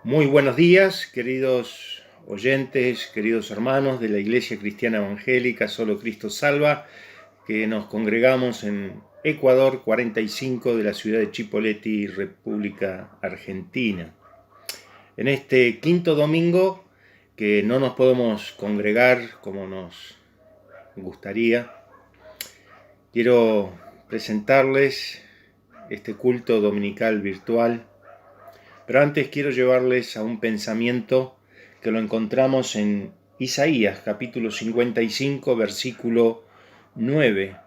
Muy buenos días, queridos oyentes, queridos hermanos de la Iglesia Cristiana Evangélica Solo Cristo Salva, que nos congregamos en Ecuador 45 de la ciudad de Chipoleti, República Argentina. En este quinto domingo, que no nos podemos congregar como nos gustaría, quiero presentarles este culto dominical virtual. Pero antes quiero llevarles a un pensamiento que lo encontramos en Isaías, capítulo 55, versículo 9.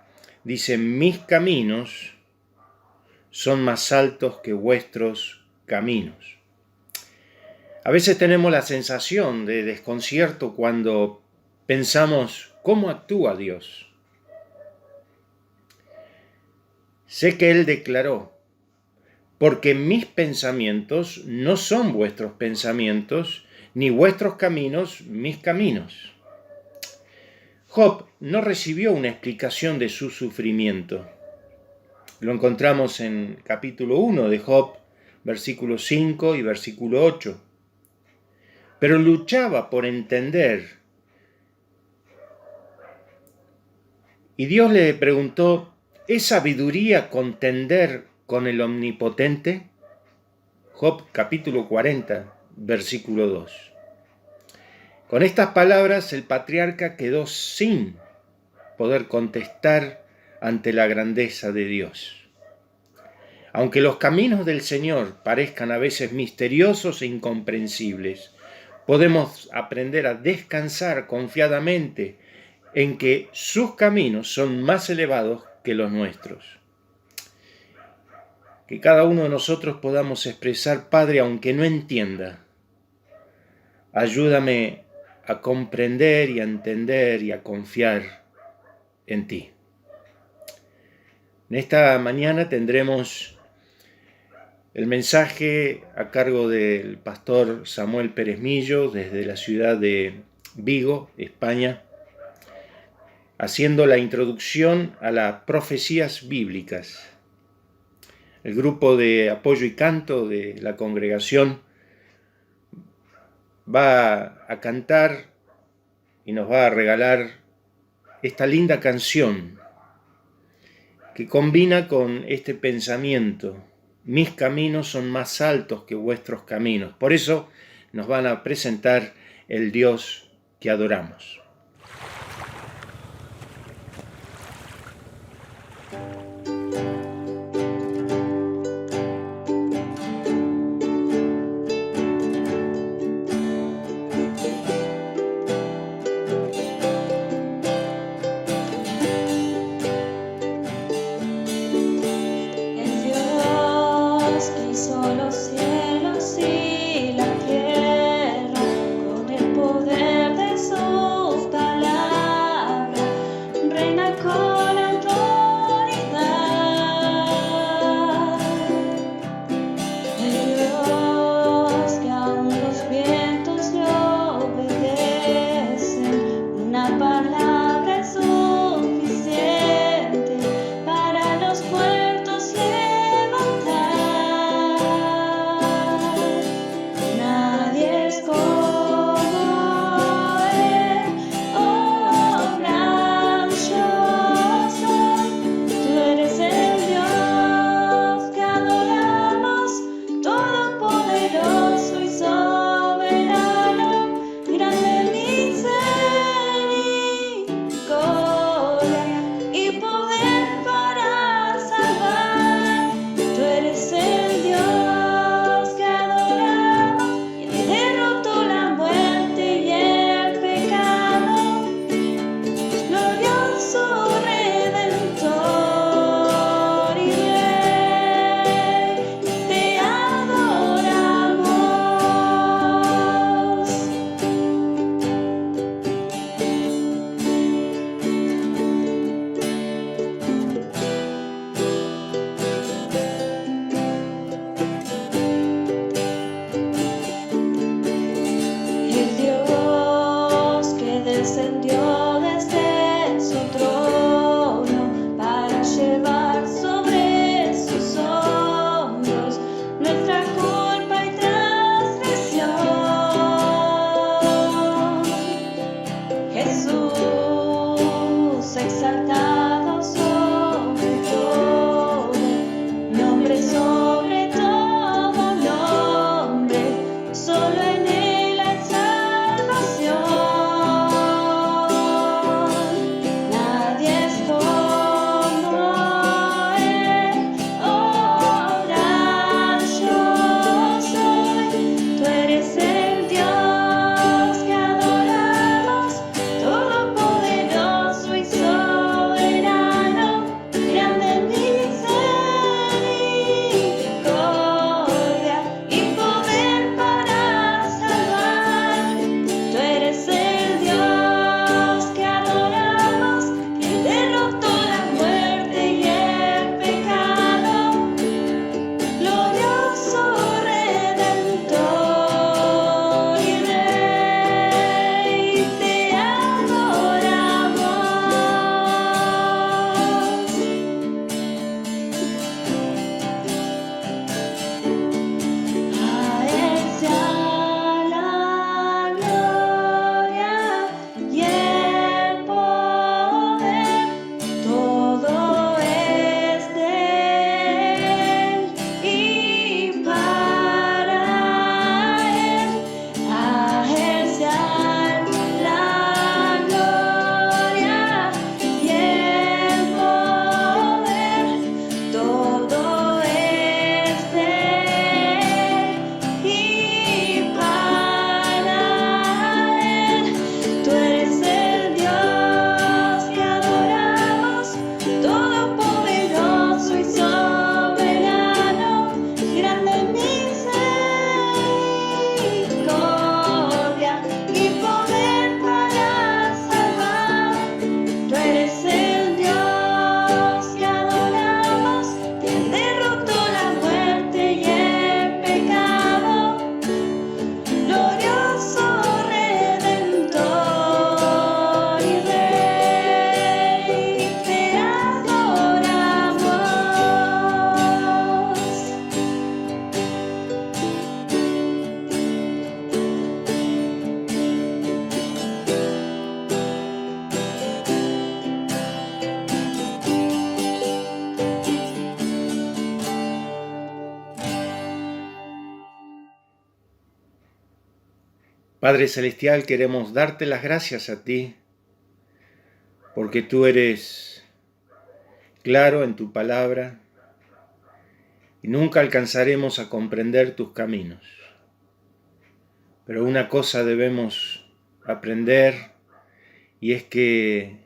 Dice: mis caminos son más altos que vuestros caminos. A veces tenemos la sensación de desconcierto cuando pensamos cómo actúa Dios. Sé que Él declaró: porque mis pensamientos no son vuestros pensamientos, ni vuestros caminos mis caminos. Job no recibió una explicación de su sufrimiento. Lo encontramos en capítulo 1 de Job, versículo 5 y versículo 8. Pero luchaba por entender. Y Dios le preguntó: ¿es sabiduría contender con el Omnipotente? Job capítulo 40, versículo 2. Con estas palabras el patriarca quedó sin poder contestar ante la grandeza de Dios. Aunque los caminos del Señor parezcan a veces misteriosos e incomprensibles, podemos aprender a descansar confiadamente en que sus caminos son más elevados que los nuestros. Que cada uno de nosotros podamos expresar: Padre, aunque no entienda, ayúdame a comprender y a entender y a confiar en ti. En esta mañana tendremos el mensaje a cargo del pastor Samuel Pérez Millo desde la ciudad de Vigo, España, haciendo la introducción a las profecías bíblicas. El grupo de apoyo y canto de la congregación va a cantar y nos va a regalar esta linda canción que combina con este pensamiento: mis caminos son más altos que vuestros caminos. Por eso nos van a presentar el Dios que adoramos. Con autoridad. Padre Celestial, queremos darte las gracias a ti, porque tú eres claro en tu palabra y nunca alcanzaremos a comprender tus caminos. Pero una cosa debemos aprender, y es que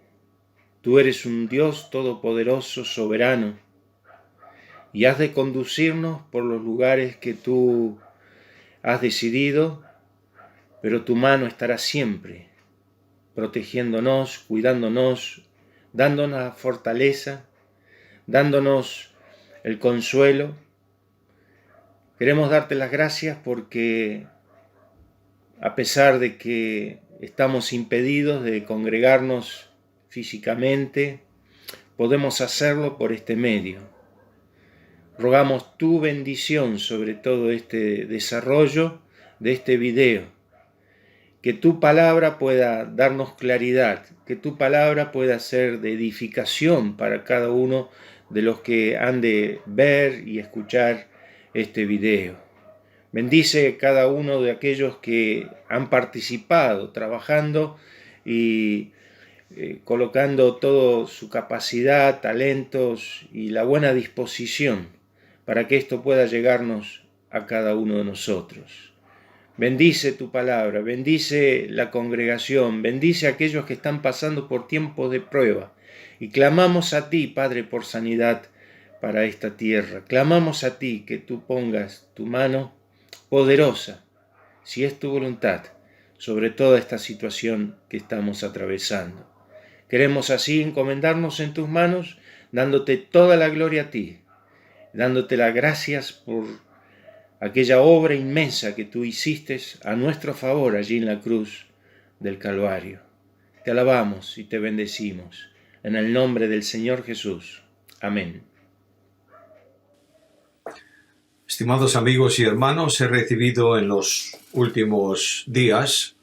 tú eres un Dios todopoderoso, soberano, y has de conducirnos por los lugares que tú has decidido, pero tu mano estará siempre protegiéndonos, cuidándonos, dándonos la fortaleza, dándonos el consuelo. Queremos darte las gracias porque a pesar de que estamos impedidos de congregarnos físicamente, podemos hacerlo por este medio. Rogamos tu bendición sobre todo este desarrollo de este video, que tu palabra pueda darnos claridad, que tu palabra pueda ser de edificación para cada uno de los que han de ver y escuchar este video. Bendice cada uno de aquellos que han participado, trabajando y colocando toda su capacidad, talentos y la buena disposición para que esto pueda llegarnos a cada uno de nosotros. Bendice tu palabra, bendice la congregación, bendice a aquellos que están pasando por tiempos de prueba. Y clamamos a ti, Padre, por sanidad para esta tierra. Clamamos a ti que tú pongas tu mano poderosa, si es tu voluntad, sobre toda esta situación que estamos atravesando. Queremos así encomendarnos en tus manos, dándote toda la gloria a ti, dándote las gracias por aquella obra inmensa que tú hiciste a nuestro favor allí en la cruz del Calvario. Te alabamos y te bendecimos. En el nombre del Señor Jesús. Amén. Estimados amigos y hermanos, he recibido en los últimos días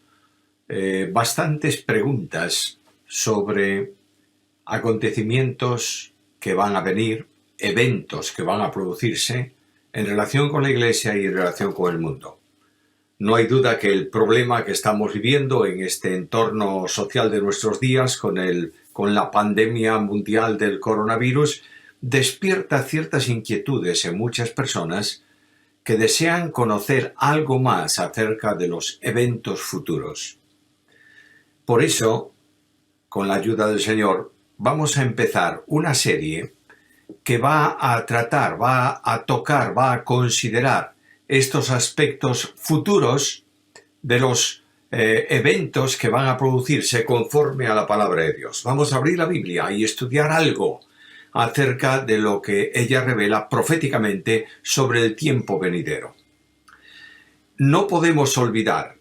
bastantes preguntas sobre acontecimientos que van a venir, eventos que van a producirse en relación con la Iglesia y en relación con el mundo. No hay duda que el problema que estamos viviendo en este entorno social de nuestros días con la pandemia mundial del coronavirus despierta ciertas inquietudes en muchas personas que desean conocer algo más acerca de los eventos futuros. Por eso, con la ayuda del Señor, vamos a empezar una serie que va a tratar, va a tocar, va a considerar estos aspectos futuros de los eventos que van a producirse conforme a la palabra de Dios. Vamos a abrir la Biblia y estudiar algo acerca de lo que ella revela proféticamente sobre el tiempo venidero. No podemos olvidar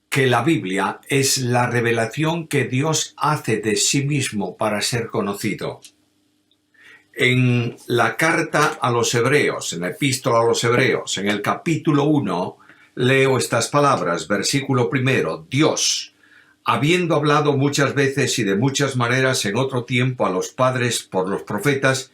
que la Biblia es la revelación que Dios hace de sí mismo para ser conocido. En la carta a los Hebreos, en la epístola a los Hebreos, en el capítulo 1, leo estas palabras, versículo 1, Dios, habiendo hablado muchas veces y de muchas maneras en otro tiempo a los padres por los profetas,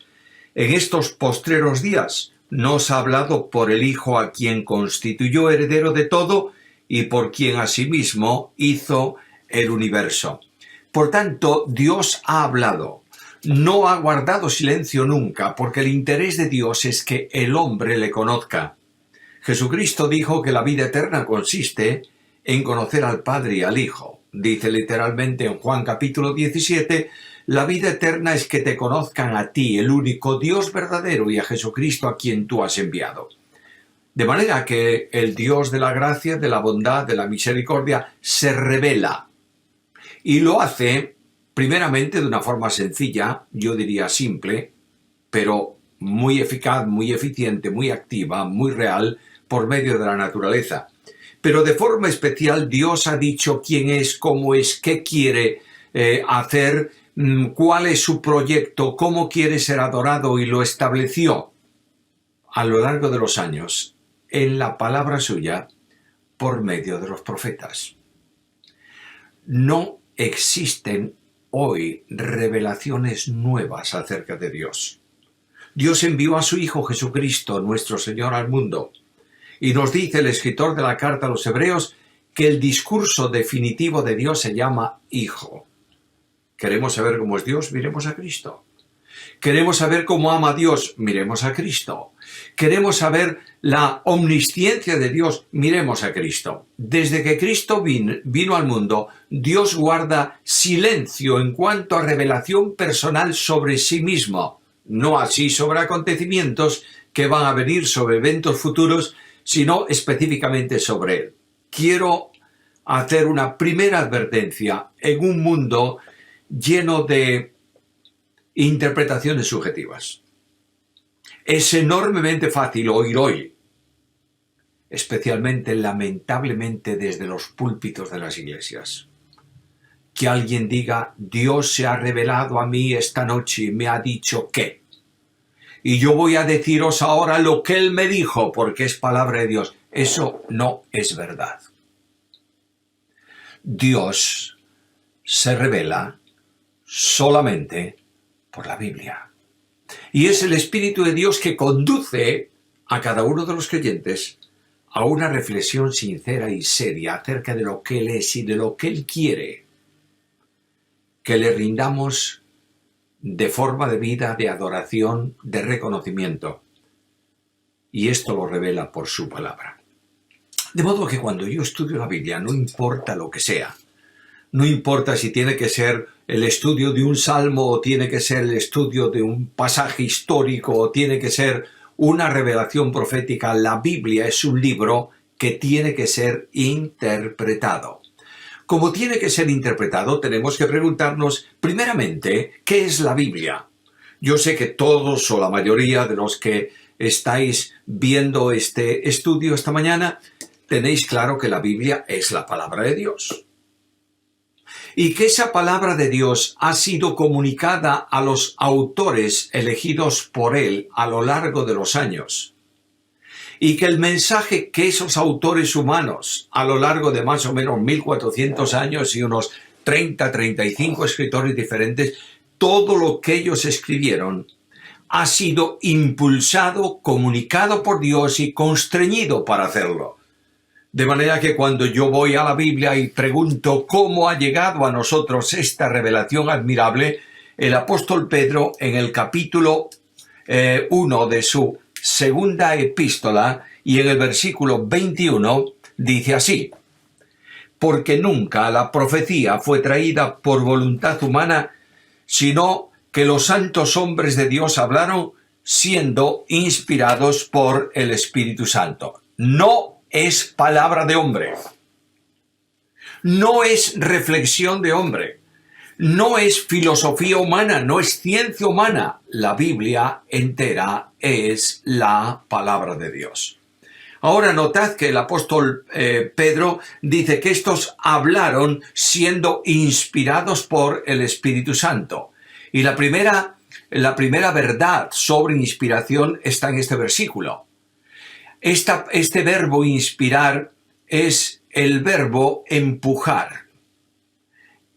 en estos postreros días nos ha hablado por el Hijo a quien constituyó heredero de todo y por quien asimismo hizo el universo. Por tanto, Dios ha hablado. No ha guardado silencio nunca, porque el interés de Dios es que el hombre le conozca. Jesucristo dijo que la vida eterna consiste en conocer al Padre y al Hijo. Dice literalmente en Juan capítulo 17, la vida eterna es que te conozcan a ti, el único Dios verdadero, y a Jesucristo a quien tú has enviado. De manera que el Dios de la gracia, de la bondad, de la misericordia, se revela. Y lo hace primeramente de una forma sencilla, yo diría simple, pero muy eficaz, muy eficiente, muy activa, muy real, por medio de la naturaleza. Pero de forma especial Dios ha dicho quién es, cómo es, qué quiere hacer, cuál es su proyecto, cómo quiere ser adorado, y lo estableció a lo largo de los años en la palabra suya por medio de los profetas. No existen hoy revelaciones nuevas acerca de Dios. Dios envió a su Hijo Jesucristo, nuestro Señor, al mundo. Y nos dice el escritor de la carta a los Hebreos que el discurso definitivo de Dios se llama Hijo. ¿Queremos saber cómo es Dios? Miremos a Cristo. ¿Queremos saber cómo ama a Dios? Miremos a Cristo. ¿Queremos saber la omnisciencia de Dios? Miremos a Cristo. Desde que Cristo vino al mundo, Dios guarda silencio en cuanto a revelación personal sobre sí mismo, no así sobre acontecimientos que van a venir, sobre eventos futuros, sino específicamente sobre Él. Quiero hacer una primera advertencia en un mundo lleno de interpretaciones subjetivas. Es enormemente fácil oír hoy, especialmente lamentablemente desde los púlpitos de las iglesias, que alguien diga: Dios se ha revelado a mí esta noche y me ha dicho que, y yo voy a deciros ahora lo que Él me dijo porque es palabra de Dios. Eso no es verdad. Dios se revela solamente por la Biblia. Y es el Espíritu de Dios que conduce a cada uno de los creyentes a una reflexión sincera y seria acerca de lo que Él es y de lo que Él quiere que le rindamos de forma de vida, de adoración, de reconocimiento. Y esto lo revela por su palabra. De modo que cuando yo estudio la Biblia, no importa lo que sea, no importa si tiene que ser el estudio de un salmo o tiene que ser el estudio de un pasaje histórico o tiene que ser una revelación profética, la Biblia es un libro que tiene que ser interpretado. Como tiene que ser interpretado, tenemos que preguntarnos primeramente, ¿qué es la Biblia? Yo sé que todos o la mayoría de los que estáis viendo este estudio esta mañana tenéis claro que la Biblia es la palabra de Dios. Y que esa palabra de Dios ha sido comunicada a los autores elegidos por Él a lo largo de los años. Y que el mensaje que esos autores humanos, a lo largo de más o menos 1400 años y unos 35 escritores diferentes, todo lo que ellos escribieron ha sido impulsado, comunicado por Dios y constreñido para hacerlo. De manera que cuando yo voy a la Biblia y pregunto cómo ha llegado a nosotros esta revelación admirable, el apóstol Pedro en el capítulo 1 de su segunda epístola y en el versículo 21 dice así: porque nunca la profecía fue traída por voluntad humana, sino que los santos hombres de Dios hablaron siendo inspirados por el Espíritu Santo. No es palabra de hombre, no es reflexión de hombre, no es filosofía humana, no es ciencia humana. La Biblia entera es la palabra de Dios. Ahora notad que el apóstol Pedro dice que estos hablaron siendo inspirados por el Espíritu Santo. Y la primera verdad sobre inspiración está en este versículo. Este verbo inspirar es el verbo empujar,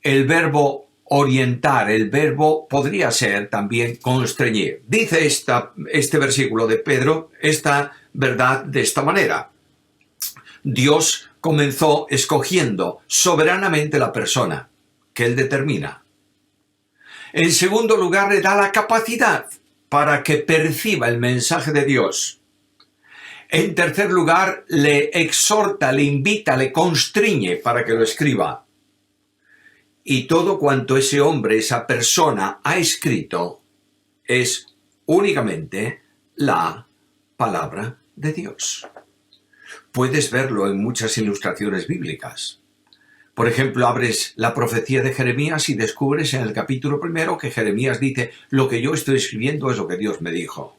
el verbo orientar, el verbo podría ser también constreñir. Dice este versículo de Pedro esta verdad de esta manera: Dios comenzó escogiendo soberanamente la persona que Él determina. En segundo lugar, le da la capacidad para que perciba el mensaje de Dios. En tercer lugar, le exhorta, le invita, le constriñe para que lo escriba. Y todo cuanto ese hombre, esa persona ha escrito es únicamente la palabra de Dios. Puedes verlo en muchas ilustraciones bíblicas. Por ejemplo, abres la profecía de Jeremías y descubres en el capítulo 1 que Jeremías dice: lo que yo estoy escribiendo es lo que Dios me dijo.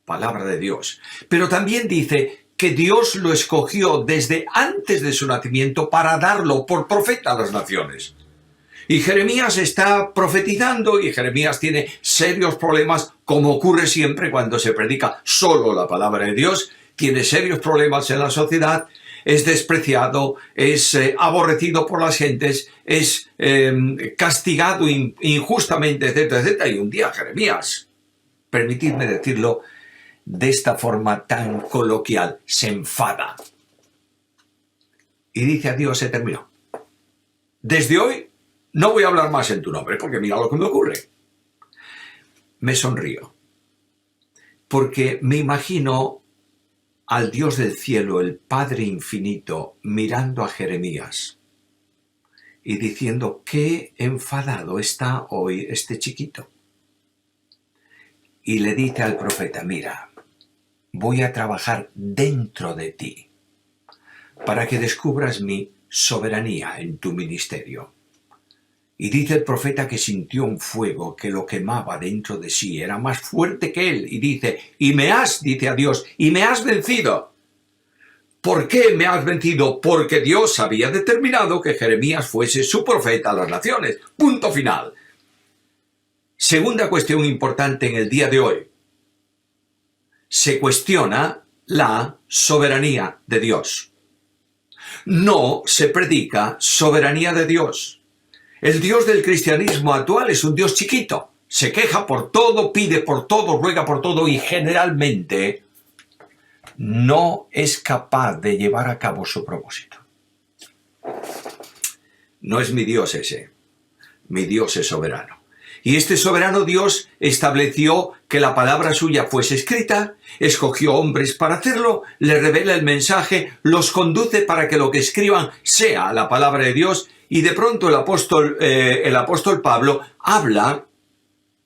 Palabra de Dios. Pero también dice que Dios lo escogió desde antes de su nacimiento para darlo por profeta a las naciones. Y Jeremías está profetizando y Jeremías tiene serios problemas, como ocurre siempre cuando se predica solo la palabra de Dios. Tiene serios problemas en la sociedad, es despreciado, es aborrecido por las gentes, es castigado injustamente, etcétera, etcétera. Y un día Jeremías, permitidme decirlo de esta forma tan coloquial, se enfada. y dice a Dios: se terminó. Desde hoy no voy a hablar más en tu nombre, porque mira lo que me ocurre. Me sonrío, porque me imagino al Dios del cielo, el Padre infinito, mirando a Jeremías y diciendo: qué enfadado está hoy este chiquito. Y le dice al profeta: mira, voy a trabajar dentro de ti para que descubras mi soberanía en tu ministerio. Y dice el profeta que sintió un fuego que lo quemaba dentro de sí, era más fuerte que él, y dice: dice a Dios, y me has vencido. ¿Por qué me has vencido? Porque Dios había determinado que Jeremías fuese su profeta a las naciones. Punto final. Segunda cuestión importante en el día de hoy. Se cuestiona la soberanía de Dios. No se predica soberanía de Dios. El Dios del cristianismo actual es un Dios chiquito. Se queja por todo, pide por todo, ruega por todo y generalmente no es capaz de llevar a cabo su propósito. No es mi Dios ese. Mi Dios es soberano. Y este soberano Dios estableció que la palabra suya fuese escrita, escogió hombres para hacerlo, le revela el mensaje, los conduce para que lo que escriban sea la palabra de Dios, y de pronto el apóstol Pablo habla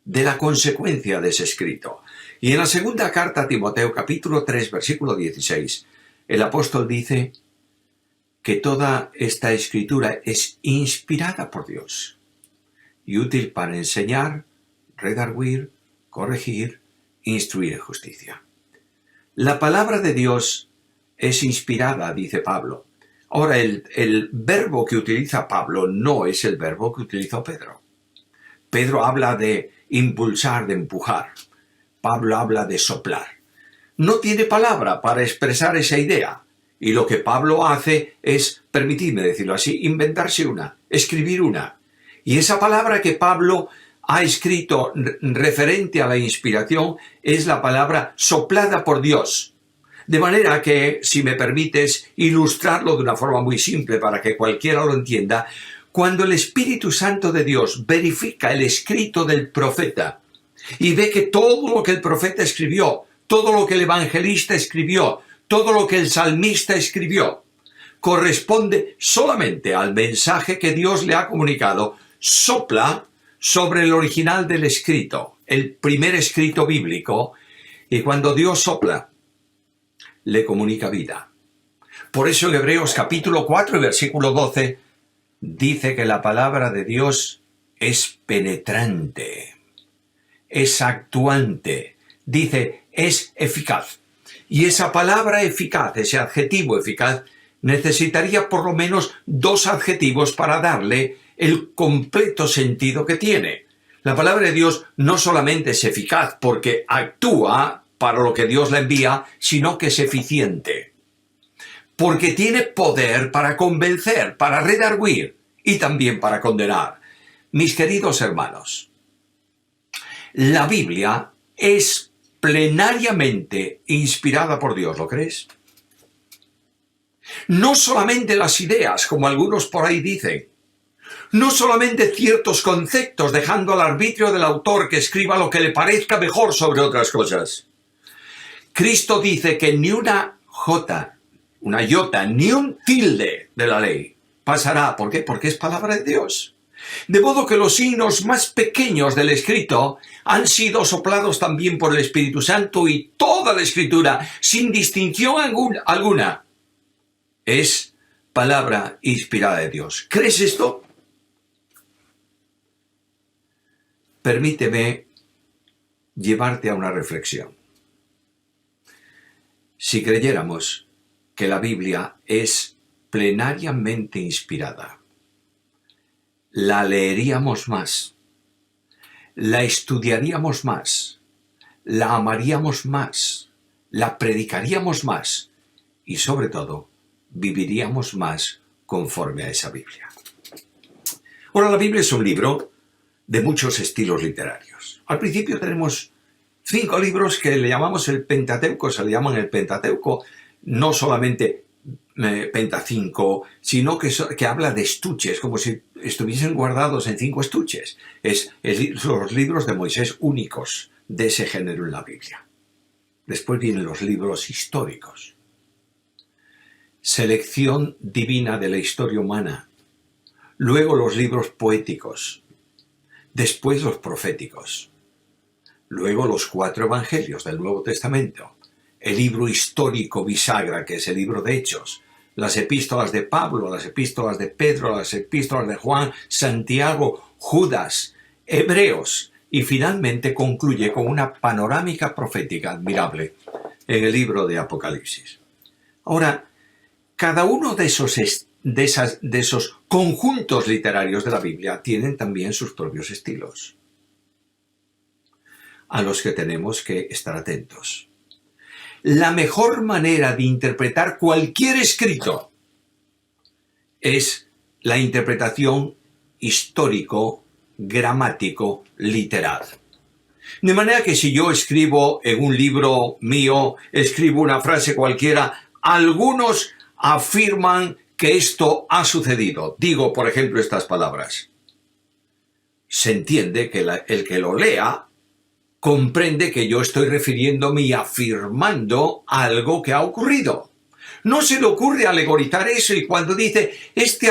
de la consecuencia de ese escrito. Y en la segunda carta a Timoteo, capítulo 3, versículo 16, el apóstol dice que toda esta escritura es inspirada por Dios y útil para enseñar, redarguir, corregir, instruir en justicia. La palabra de Dios es inspirada, dice Pablo. Ahora, el verbo que utiliza Pablo no es el verbo que utilizó Pedro. Pedro habla de impulsar, de empujar. Pablo habla de soplar. No tiene palabra para expresar esa idea. Y lo que Pablo hace es, permitidme decirlo así, inventarse una, escribir una. Y esa palabra que Pablo ha escrito referente a la inspiración es la palabra soplada por Dios. De manera que, si me permites ilustrarlo de una forma muy simple para que cualquiera lo entienda, cuando el Espíritu Santo de Dios verifica el escrito del profeta y ve que todo lo que el profeta escribió, todo lo que el evangelista escribió, todo lo que el salmista escribió, corresponde solamente al mensaje que Dios le ha comunicado, sopla sobre el original del escrito, el primer escrito bíblico, y cuando Dios sopla, le comunica vida. Por eso en Hebreos capítulo 4 y versículo 12 dice que la palabra de Dios es penetrante, es actuante, dice, es eficaz. Y esa palabra eficaz, ese adjetivo eficaz, necesitaría por lo menos dos adjetivos para darle el completo sentido que tiene. La palabra de Dios no solamente es eficaz porque actúa para lo que Dios le envía, sino que es eficiente. Porque tiene poder para convencer, para redarguir y también para condenar. Mis queridos hermanos, la Biblia es plenariamente inspirada por Dios, ¿lo crees? No solamente las ideas, como algunos por ahí dicen, no solamente ciertos conceptos, dejando al arbitrio del autor que escriba lo que le parezca mejor sobre otras cosas. Cristo dice que ni una jota, una iota, ni un tilde de la ley pasará. ¿Por qué? Porque es palabra de Dios. De modo que los signos más pequeños del escrito han sido soplados también por el Espíritu Santo, y toda la Escritura, sin distinción alguna, es palabra inspirada de Dios. ¿Crees esto? Permíteme llevarte a una reflexión. Si creyéramos que la Biblia es plenariamente inspirada, la leeríamos más, la estudiaríamos más, la amaríamos más, la predicaríamos más y, sobre todo, viviríamos más conforme a esa Biblia. Ahora, la Biblia es un libro de muchos estilos literarios. Al principio tenemos 5 libros que le llamamos el Pentateuco, se le llaman el Pentateuco, no solamente Pentacinco, sino que habla de estuches, como si estuviesen guardados en 5 estuches. Los libros de Moisés únicos de ese género en la Biblia. Después vienen los libros históricos. Selección divina de la historia humana. Luego los libros poéticos. Después los proféticos. Luego los 4 evangelios del Nuevo Testamento. El libro histórico bisagra, que es el libro de Hechos. Las epístolas de Pablo, las epístolas de Pedro, las epístolas de Juan, Santiago, Judas, Hebreos. Y finalmente concluye con una panorámica profética admirable en el libro de Apocalipsis. Ahora, cada uno de esos conjuntos literarios de la Biblia tienen también sus propios estilos, a los que tenemos que estar atentos. La mejor manera de interpretar cualquier escrito es la interpretación histórico-gramático literal. De manera que si yo escribo en un libro mío, escribo una frase cualquiera, algunos afirman que esto ha sucedido. Digo, por ejemplo, estas palabras. Se entiende que el que lo lea comprende que yo estoy refiriéndome y afirmando algo que ha ocurrido. No se le ocurre alegorizar eso, y cuando dice,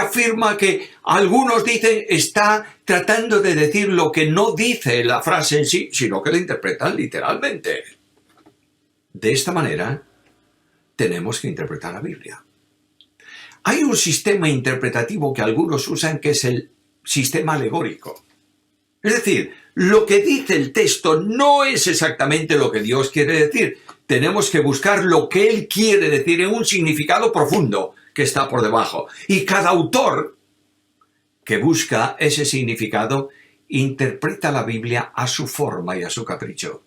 afirma que algunos dicen, está tratando de decir lo que no dice la frase en sí, sino que la interpretan literalmente. De esta manera, tenemos que interpretar la Biblia. Hay un sistema interpretativo que algunos usan, que es el sistema alegórico. Es decir, lo que dice el texto no es exactamente lo que Dios quiere decir. Tenemos que buscar lo que Él quiere decir en un significado profundo que está por debajo. Y cada autor que busca ese significado interpreta la Biblia a su forma y a su capricho.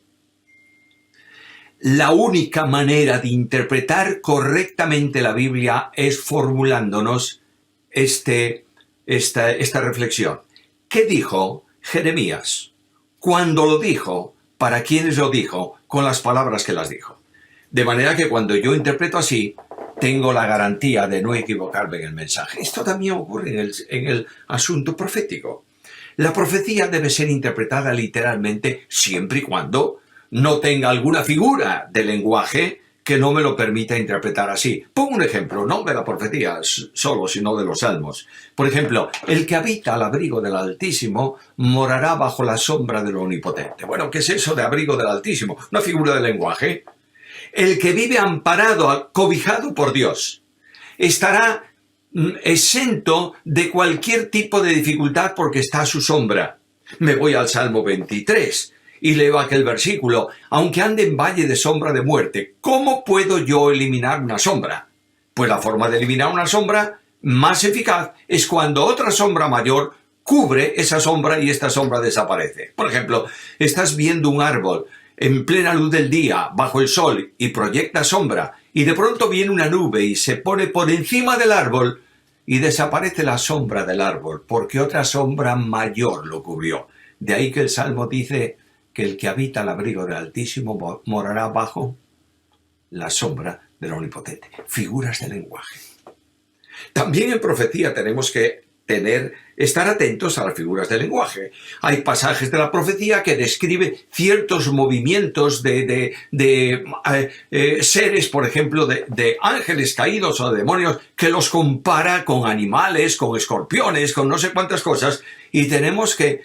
La única manera de interpretar correctamente la Biblia es formulándonos esta reflexión. ¿Qué dijo Jeremías? Cuando lo dijo, ¿para quiénes lo dijo? Con las palabras que las dijo. De manera que cuando yo interpreto así, tengo la garantía de no equivocarme en el mensaje. Esto también ocurre en el asunto profético. La profecía debe ser interpretada literalmente siempre y cuando no tenga alguna figura de lenguaje que no me lo permita interpretar así. Pongo un ejemplo, no de la profecía solo, sino de los salmos. Por ejemplo, el que habita al abrigo del Altísimo morará bajo la sombra del Omnipotente. Bueno, ¿qué es eso de abrigo del Altísimo? Una figura de lenguaje. El que vive amparado, cobijado por Dios, estará exento de cualquier tipo de dificultad porque está a su sombra. Me voy al Salmo 23 y leo aquel versículo. Aunque ande en valle de sombra de muerte, ¿cómo puedo yo eliminar una sombra? Pues la forma de eliminar una sombra más eficaz es cuando otra sombra mayor cubre esa sombra y esta sombra desaparece. Por ejemplo, estás viendo un árbol en plena luz del día, bajo el sol, y proyecta sombra, y de pronto viene una nube y se pone por encima del árbol y desaparece la sombra del árbol, porque otra sombra mayor lo cubrió. De ahí que el Salmo dice que el que habita al abrigo del Altísimo morará bajo la sombra del Omnipotente. Figuras de lenguaje. También en profecía tenemos que estar atentos a las figuras de lenguaje. Hay pasajes de la profecía que describen ciertos movimientos de seres, por ejemplo, de ángeles caídos o de demonios, que los compara con animales, con escorpiones, con no sé cuántas cosas, y tenemos que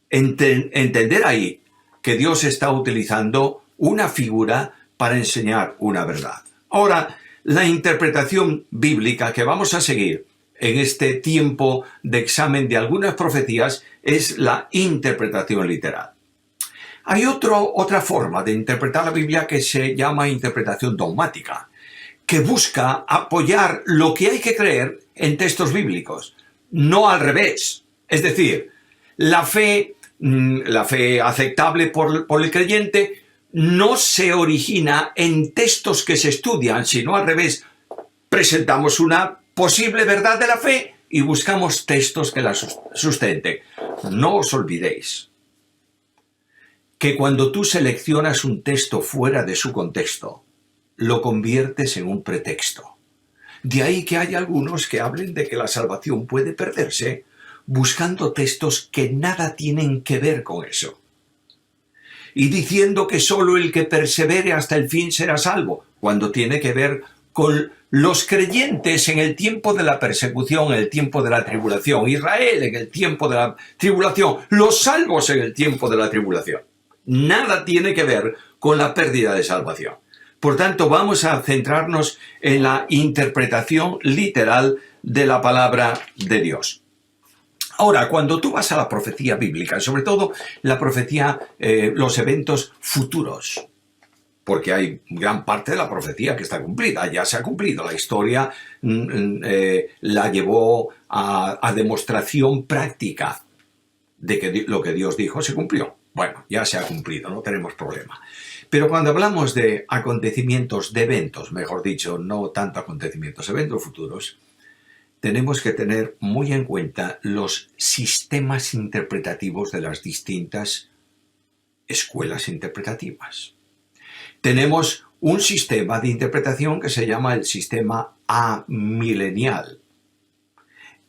entender ahí que Dios está utilizando una figura para enseñar una verdad. Ahora, la interpretación bíblica que vamos a seguir en este tiempo de examen de algunas profecías es la interpretación literal. Hay otra forma de interpretar la Biblia que se llama interpretación dogmática, que busca apoyar lo que hay que creer en textos bíblicos, no al revés. Es decir, la fe aceptable por el creyente no se origina en textos que se estudian, sino al revés. Presentamos una posible verdad de la fe y buscamos textos que la sustenten. No os olvidéis que cuando tú seleccionas un texto fuera de su contexto, lo conviertes en un pretexto. De ahí que hay algunos que hablen de que la salvación puede perderse buscando textos que nada tienen que ver con eso. Y diciendo que solo el que persevere hasta el fin será salvo, cuando tiene que ver con los creyentes en el tiempo de la persecución, en el tiempo de la tribulación, Israel en el tiempo de la tribulación, los salvos en el tiempo de la tribulación. Nada tiene que ver con la pérdida de salvación. Por tanto, vamos a centrarnos en la interpretación literal de la palabra de Dios. Ahora, cuando tú vas a la profecía bíblica, sobre todo la profecía, los eventos futuros, porque hay gran parte de la profecía que está cumplida, ya se ha cumplido, la historia la llevó a demostración práctica de que lo que Dios dijo se cumplió. Bueno, ya se ha cumplido, no tenemos problema. Pero cuando hablamos de acontecimientos, de eventos, mejor dicho, no tanto acontecimientos, eventos futuros, tenemos que tener muy en cuenta los sistemas interpretativos de las distintas escuelas interpretativas. Tenemos un sistema de interpretación que se llama el sistema amilenial,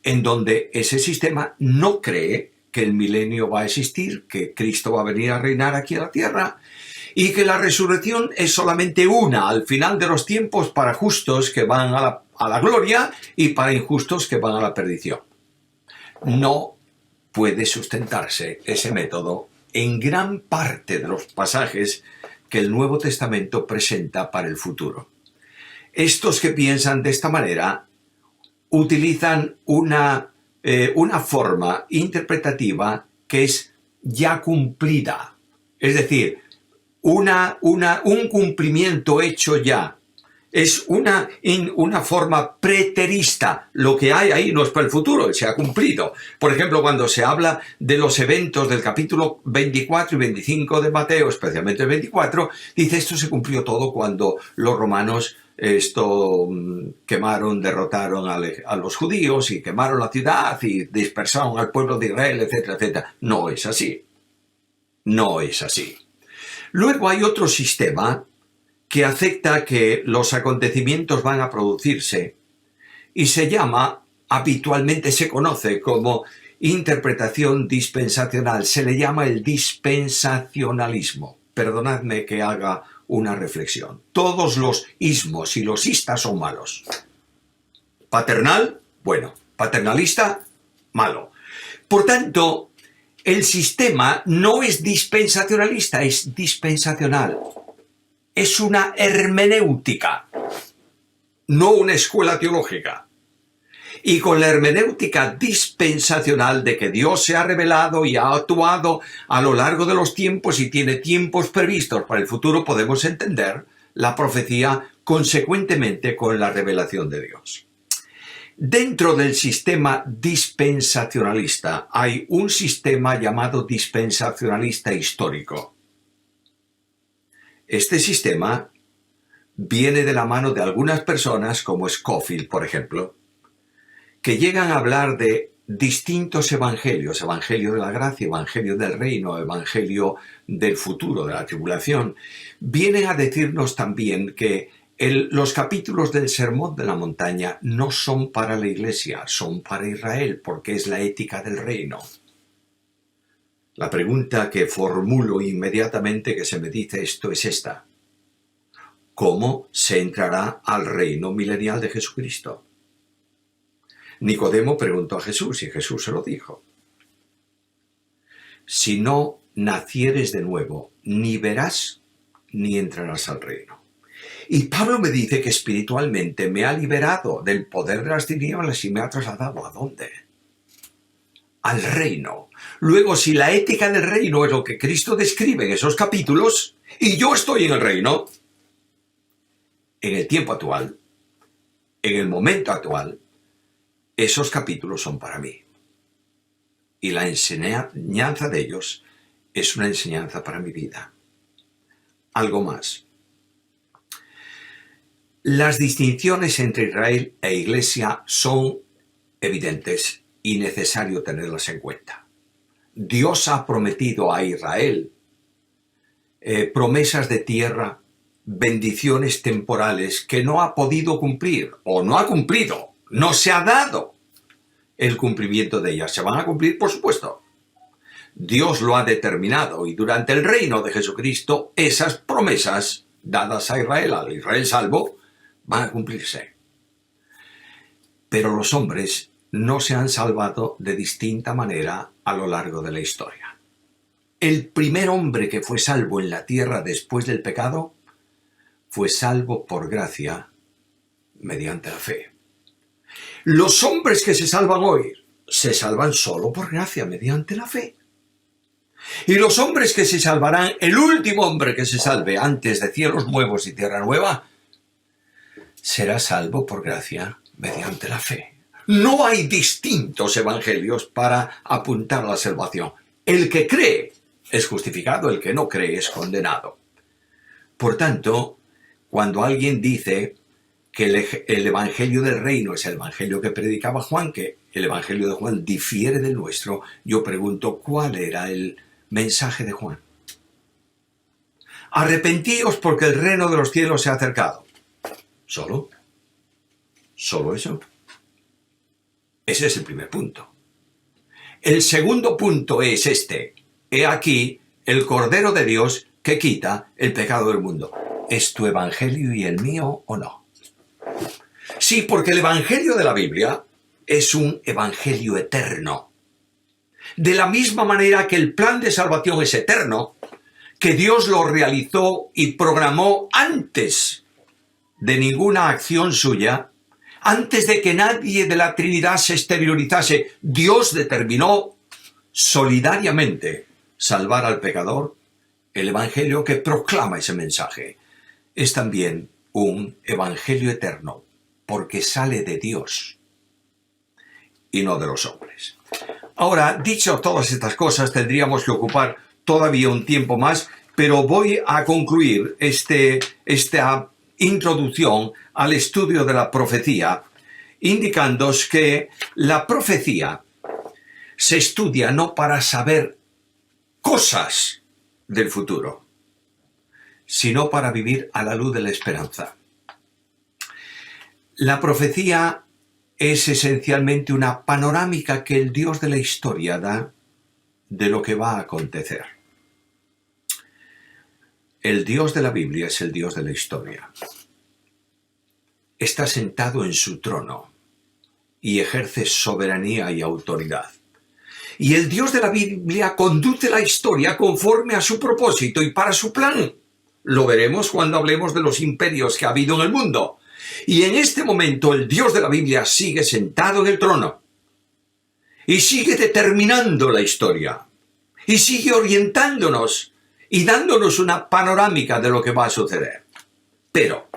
en donde ese sistema no cree que el milenio va a existir, que Cristo va a venir a reinar aquí a la tierra, y que la resurrección es solamente una al final de los tiempos para justos que van a la gloria y para injustos que van a la perdición. No puede sustentarse ese método en gran parte de los pasajes que el Nuevo Testamento presenta para el futuro. Estos que piensan de esta manera utilizan una forma interpretativa que es ya cumplida, es decir, un cumplimiento hecho ya. Es una forma preterista. Lo que hay ahí no es para el futuro, se ha cumplido. Por ejemplo, cuando se habla de los eventos del capítulo 24 y 25 de Mateo, especialmente el 24, dice esto se cumplió todo cuando los romanos quemaron, derrotaron a los judíos y quemaron la ciudad y dispersaron al pueblo de Israel, etcétera, etcétera. No es así. No es así. Luego hay otro sistema que acepta que los acontecimientos van a producirse y se llama, habitualmente se conoce como interpretación dispensacional, se le llama el dispensacionalismo. Perdonadme que haga una reflexión. Todos los ismos y los istas son malos. Paternal, bueno. Paternalista, malo. Por tanto, el sistema no es dispensacionalista, es dispensacional. Es una hermenéutica, no una escuela teológica. Y con la hermenéutica dispensacional de que Dios se ha revelado y ha actuado a lo largo de los tiempos y tiene tiempos previstos para el futuro, podemos entender la profecía consecuentemente con la revelación de Dios. Dentro del sistema dispensacionalista hay un sistema llamado dispensacionalista histórico. Este sistema viene de la mano de algunas personas como Scofield, por ejemplo, que llegan a hablar de distintos evangelios, evangelio de la gracia, evangelio del reino, evangelio del futuro, de la tribulación. Vienen a decirnos también que los capítulos del Sermón de la Montaña no son para la Iglesia, son para Israel, porque es la ética del reino. La pregunta que formulo inmediatamente que se me dice esto es esta: ¿cómo se entrará al reino milenial de Jesucristo? Nicodemo preguntó a Jesús y Jesús se lo dijo: si no nacieres de nuevo, ni verás ni entrarás al reino. Y Pablo me dice que espiritualmente me ha liberado del poder de las tinieblas y me ha trasladado ¿a dónde? Al reino. Luego, si la ética del reino es lo que Cristo describe en esos capítulos, y yo estoy en el reino, en el tiempo actual, en el momento actual, esos capítulos son para mí. Y la enseñanza de ellos es una enseñanza para mi vida. Algo más. Las distinciones entre Israel e Iglesia son evidentes y necesario tenerlas en cuenta. Dios ha prometido a Israel promesas de tierra bendiciones temporales que no ha podido cumplir o no ha cumplido, no se ha dado el cumplimiento de ellas. ¿Se van a cumplir? Por supuesto. Dios lo ha determinado y durante el reino de Jesucristo esas promesas dadas a Israel, al Israel salvo, van a cumplirse. Pero los hombres no se han salvado de distinta manera a lo largo de la historia. El primer hombre que fue salvo en la tierra después del pecado fue salvo por gracia mediante la fe. Los hombres que se salvan hoy se salvan solo por gracia mediante la fe. Y los hombres que se salvarán, el último hombre que se salve antes de cielos nuevos y tierra nueva, será salvo por gracia mediante la fe. No hay distintos evangelios para apuntar a la salvación. El que cree es justificado, el que no cree es condenado. Por tanto, cuando alguien dice que el evangelio del reino es el evangelio que predicaba Juan, que el evangelio de Juan difiere del nuestro, yo pregunto, ¿cuál era el mensaje de Juan? Arrepentíos porque el reino de los cielos se ha acercado. ¿Solo eso? Ese es el primer punto. El segundo punto es este. He aquí el Cordero de Dios que quita el pecado del mundo. ¿Es tu evangelio y el mío o no? Sí, porque el evangelio de la Biblia es un evangelio eterno. De la misma manera que el plan de salvación es eterno, que Dios lo realizó y programó antes de ninguna acción suya, antes de que nadie de la Trinidad se exteriorizase, Dios determinó solidariamente salvar al pecador. El evangelio que proclama ese mensaje es también un evangelio eterno, porque sale de Dios y no de los hombres. Ahora, dicho todas estas cosas, tendríamos que ocupar todavía un tiempo más, pero voy a concluir esta introducción al estudio de la profecía, indicándoos que la profecía se estudia no para saber cosas del futuro, sino para vivir a la luz de la esperanza. La profecía es esencialmente una panorámica que el Dios de la historia da de lo que va a acontecer. El Dios de la Biblia es el Dios de la historia. Está sentado en su trono y ejerce soberanía y autoridad. Y el Dios de la Biblia conduce la historia conforme a su propósito y para su plan. Lo veremos cuando hablemos de los imperios que ha habido en el mundo. Y en este momento el Dios de la Biblia sigue sentado en el trono y sigue determinando la historia y sigue orientándonos y dándonos una panorámica de lo que va a suceder. Pero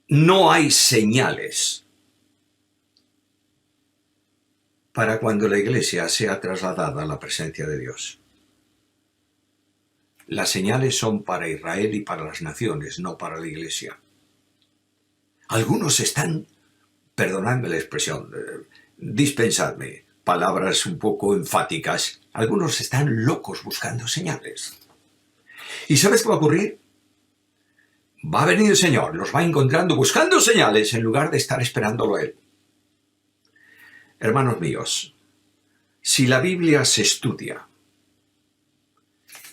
no hay señales para cuando la Iglesia sea trasladada a la presencia de Dios. Las señales son para Israel y para las naciones, no para la Iglesia. Algunos están, perdonadme la expresión, dispensadme, palabras un poco enfáticas, algunos están locos buscando señales. ¿Y sabes qué va a ocurrir? Va a venir el Señor, los va encontrando buscando señales en lugar de estar esperándolo a Él. Hermanos míos, si la Biblia se estudia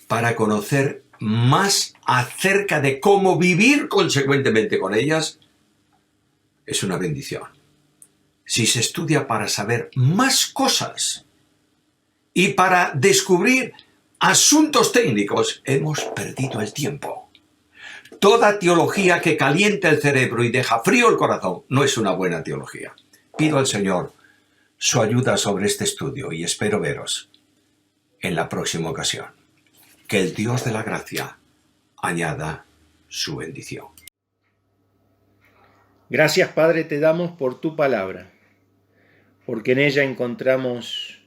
para conocer más acerca de cómo vivir consecuentemente con ellas, es una bendición. Si se estudia para saber más cosas y para descubrir asuntos técnicos, hemos perdido el tiempo. Toda teología que calienta el cerebro y deja frío el corazón no es una buena teología. Pido al Señor su ayuda sobre este estudio y espero veros en la próxima ocasión. Que el Dios de la gracia añada su bendición. Gracias, Padre, te damos por tu palabra, porque en ella encontramos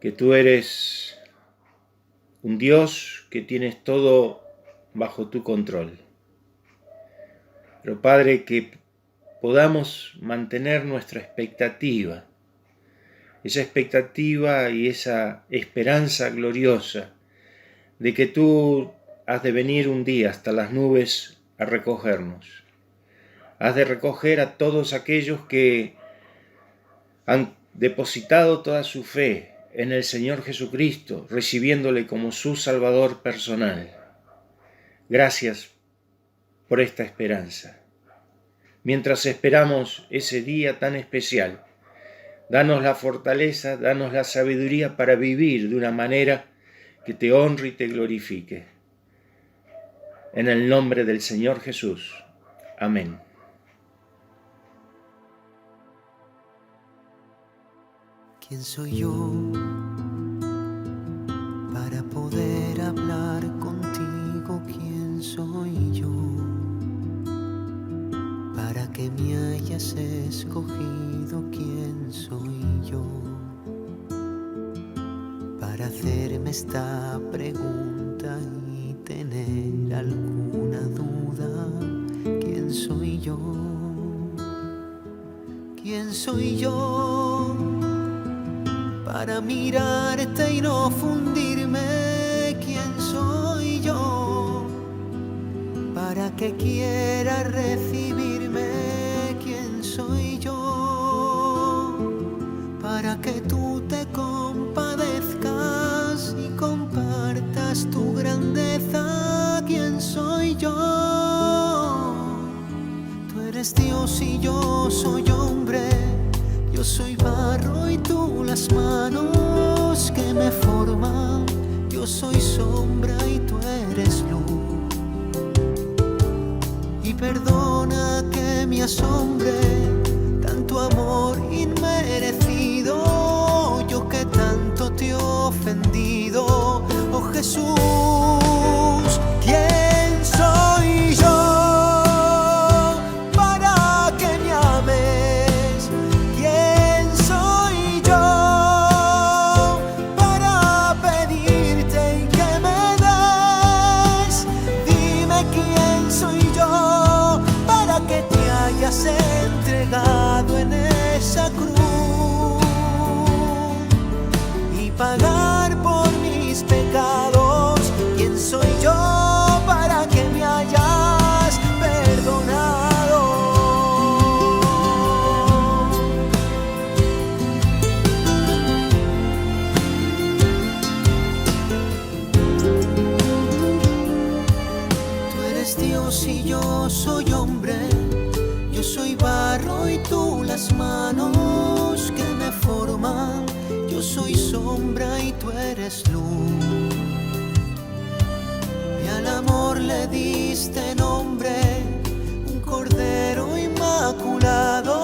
que tú eres un Dios que tienes todo bajo tu control. Pero, Padre, que podamos mantener nuestra expectativa, esa expectativa y esa esperanza gloriosa de que tú has de venir un día hasta las nubes a recogernos. Has de recoger a todos aquellos que han depositado toda su fe en el Señor Jesucristo, recibiéndole como su Salvador personal. Gracias por esta esperanza. Mientras esperamos ese día tan especial, danos la fortaleza, danos la sabiduría para vivir de una manera que te honre y te glorifique. En el nombre del Señor Jesús. Amén. ¿Quién soy yo para poder hablar contigo? ¿Quién soy yo para que me hayas escogido? ¿Quién soy yo para hacerme esta pregunta y tener alguna duda? ¿Quién soy yo? ¿Quién soy yo para mirarte y no fundirme? ¿Quién soy yo para que quiera recibirme? ¿Quién soy yo para que tú te compadezcas y compartas tu grandeza? ¿Quién soy yo? Tú eres Dios y yo soy hombre. Yo soy barro y tú las manos que me forman. Yo soy sombra y tú eres luz. Y perdona que me asombre tanto amor inmerecido. Yo que tanto te he ofendido. Oh Jesús, ¿quién soy yo para que me ames? Entregado en esa cruz y pagar por mis pecados. ¿Quién soy yo para que me hayas perdonado? Tú eres Dios y yo soy hombre. Yo soy barro y tú las manos que me forman. Yo soy sombra y tú eres luz. Y al amor le diste nombre, un cordero inmaculado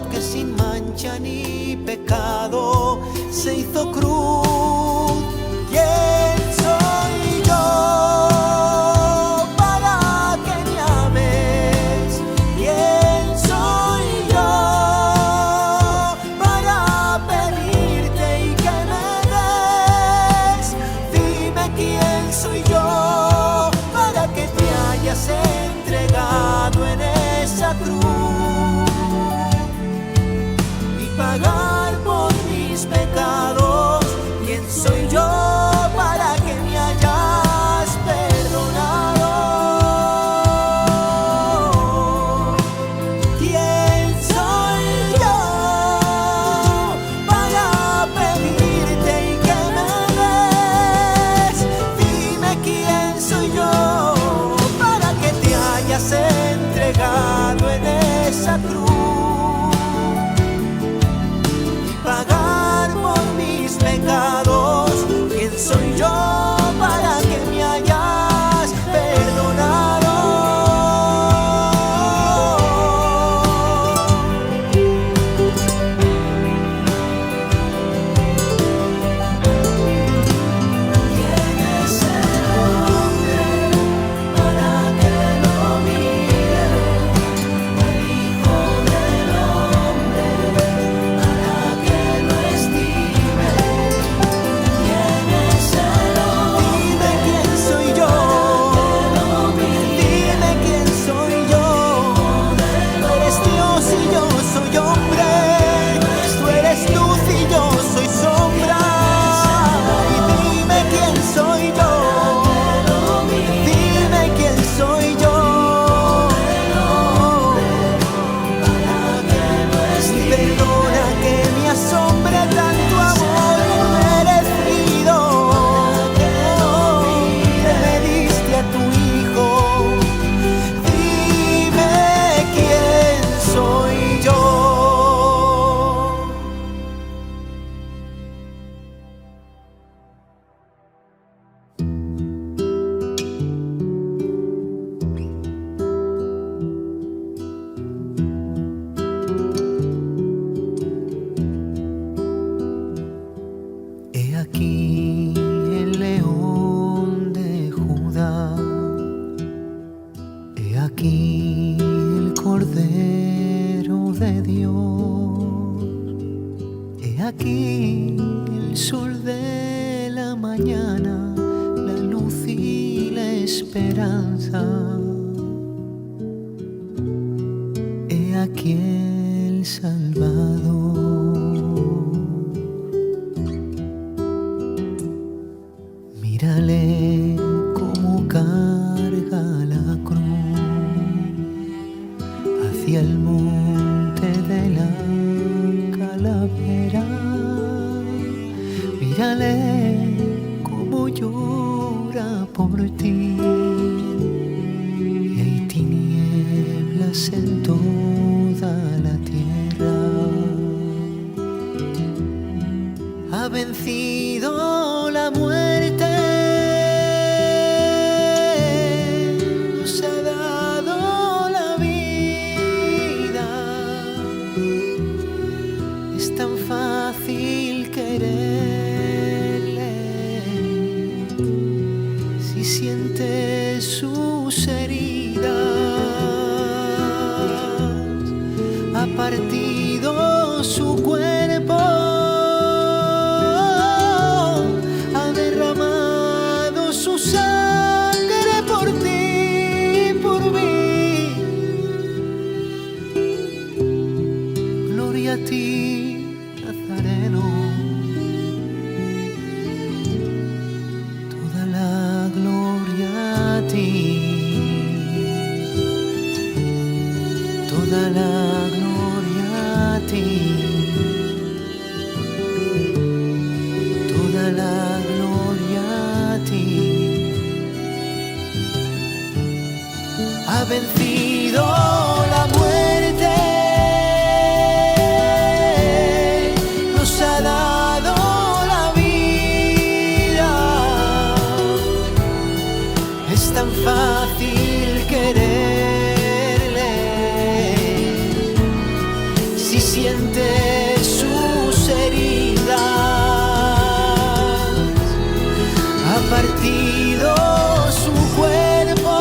que sin mancha ni pecado se hizo cruz. ¿Quién soy yo para que me ames? ¿Quién soy yo para pedirte y que me des? Dime quién soy yo para que te hayas entregado en esa cruz y pagar por mis pecados. ¿Quién soy yo para que me hayas perdonado? ¿Quién soy yo para pedirte y que me des? Dime quién aquí el sol de la mañana, la luz y la esperanza. He aquí el Salvador. Mírale cómo carga la cruz hacia el monte de la calavera. Mírale cómo llora por ti. Y hay tinieblas en toda la tierra. Ha vencido la muerte. Nos ha dado la vida. Es tan fácil quererle si sientes sus heridas. Ha partido su cuerpo, ha derramado su sangre por ti, por mí. Gloria a ti, Nazareno. Toda la gloria a ti. Toda la gloria a ti. Toda la gloria a ti. Ha vencido la muerte. Nos ha dado la vida. Es tan fácil quererle si sientes sus heridas. Ha partido su cuerpo,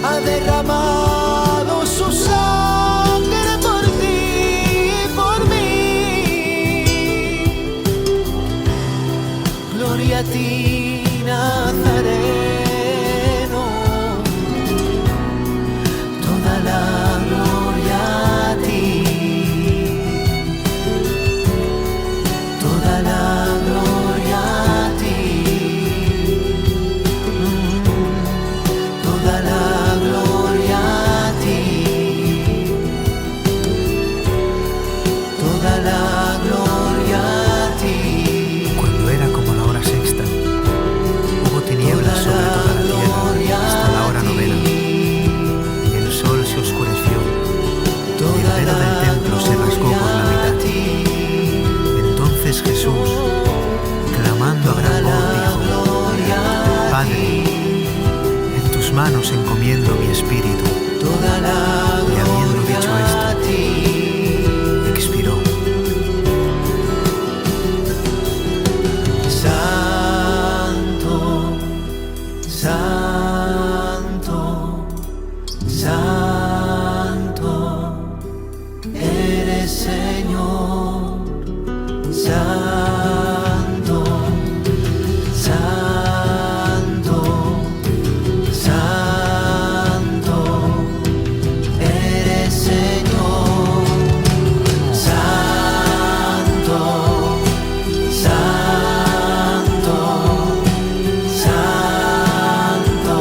ha derramado su sangre por ti, por mí. Gloria a ti, Nazareno. Toda la gloria a ti. Toda la gloria a ti. Toda la gloria a ti. Toda la gloria a ti. Cuando era como la hora sexta, hubo tinieblas sobre toda la tierra hasta la hora novena. El sol se oscureció y el velo del templo se rasgó por la mitad. Entonces Jesús, clamando a gran voz, dijo: Padre, en tus manos encomiendo mi espíritu. Y habiendo dicho esto, expiró. Santo, santo, santo, eres Señor. Santo, santo, santo, eres Señor. Santo, santo, santo,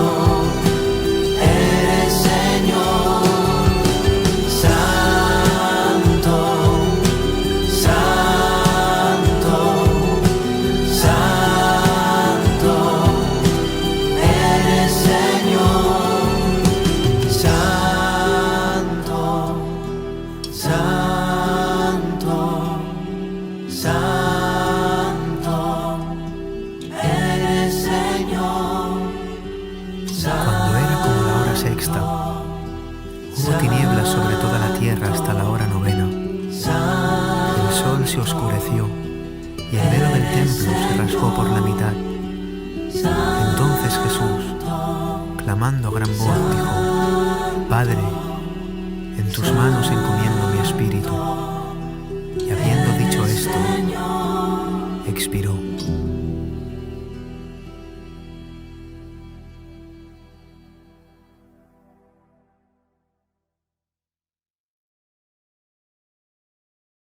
eres Señor. Santo, santo, santo, eres Señor. Santo, santo, santo, eres Señor. Cuando era como la hora sexta, hubo tinieblas sobre toda la tierra hasta la hora novena. El sol se oscureció y el velo del templo se rasgó por la mitad. Entonces Jesús, clamando a gran voz, dijo: Padre, en tus manos encomiendo mi espíritu. Cristo expiró.